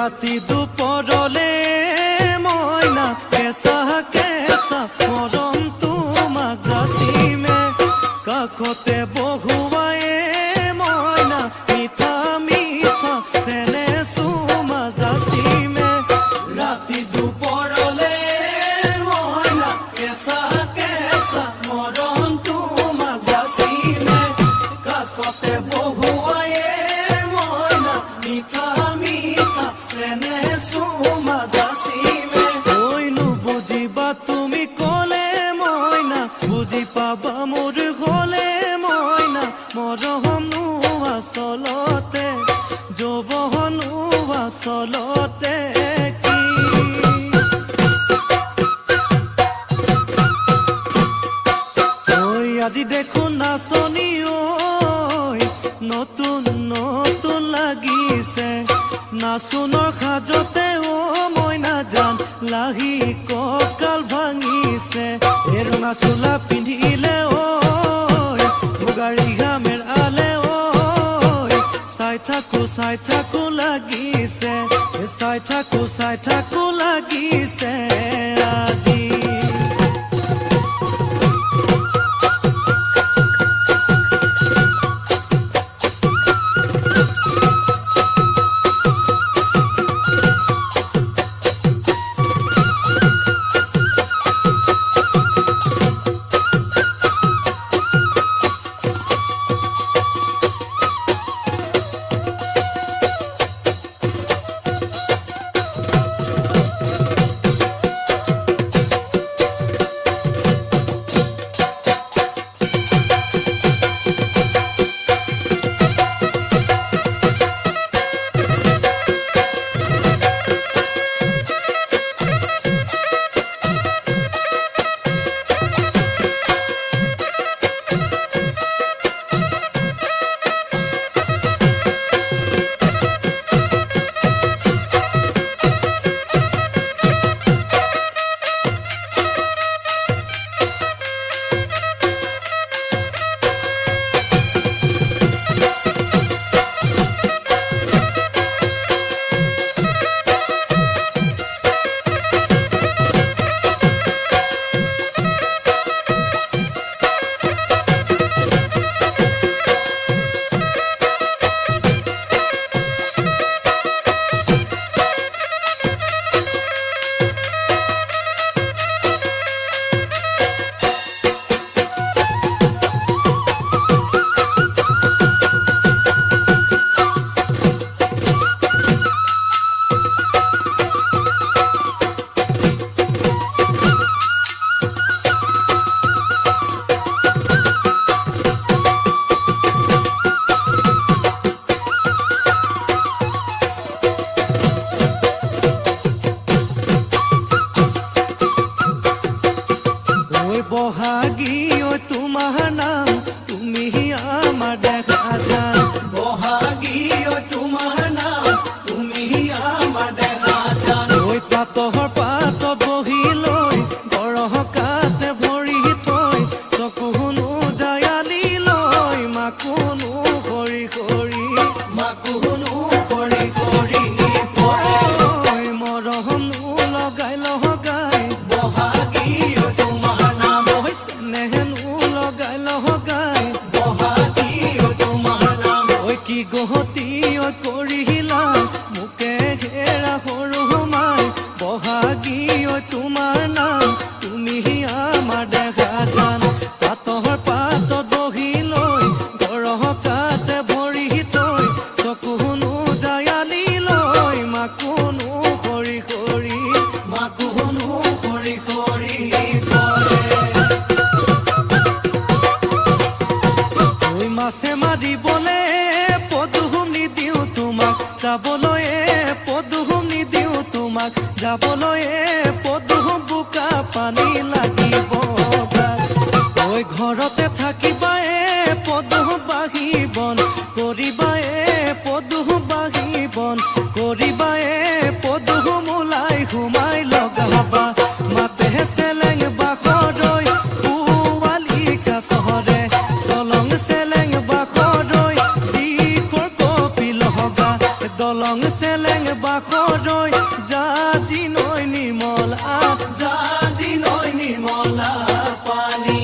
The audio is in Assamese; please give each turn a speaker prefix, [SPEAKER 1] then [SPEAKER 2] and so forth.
[SPEAKER 1] ৰাতি দুপৰলে মইনা কেঁচা কেঁচা মৰম তোমাক যাচিমে কাষতে বহুৱাই মইনা মিঠা মিঠা চেনে চুমা যাচিমে ৰাতি দুপৰলে মইনা কেঁচা কেঁচা মৰম তোমাক যাচিমে কাষতে বহুৱাই মইনা মিঠা মিঠা চেনে চুমা যাচিমে কৈনো বুজিবা তুমি ক'লে মইনা বুজি পাবা মোৰ হ'লে মইনা মৰমনো আচলতে যৌৱনো আচলতে কি ঐ আজি দেখোন নাচনি ঐ নতুন নতুন লাগিছে নাচোনৰ সাজতে অ মইনা জান লাহি কঁকাল ভাঙিছে এই ৰঙা চোলা পিন্ধিলে ঐ মুগাৰী ঘামেৰ আলে ঐ চাই থাকো লাগিছে চাই থাকো লাগিছে আজি বহাগী ঐ তোমাৰ নাম তুমি আমাৰ দেখা যান বহাগী ঐ তোমাৰ নাম তুমি আমাৰ দেখা যান ঐ পাতৰ পাত বহি লৈ গৰহ কাতে ভৰি থৈ চকুনো জায়ালি লৈ মাকুনো কৰি কৰি মৰমনো লগাই বহাগী নেহেনো লগাই বহাগী তোমাৰ নাম ঐ কি গহতি ঐ কৰিলা মোকে ঘেৰা সৰু মাই বহাগী ঐ তোমাৰ নাম তুমি আমাৰ দেখা যান পাতৰ পাত বহি লৈ গৰহ কাতে ভৰি থৈ চকুনো জায়ালি লৈ মাকুনো কৰি মাছে মাৰিবলে পদুম নিদিওঁ তোমাক যাবলৈ পদুম নিদিওঁ তোমাক যাবলৈ পদুম বোকা পানী লাগিব ঐ ঘৰতে থাকিবা পদুম বাঢ়িবন কৰিবা পদুম বাঢ়িবন কৰিবা পদুম ওলাই সোমাই লগাবা মাতে চেলেং বাখৰৈ পোৱালি কাছৰে চলং চেলেং বাখৰৈ দিশৰ কপিল হগা দলং ৰং চেলেং বাখৰৈ জাজি নৈ নিৰ্মলা জাজি নৈ নিৰ্মলা পানী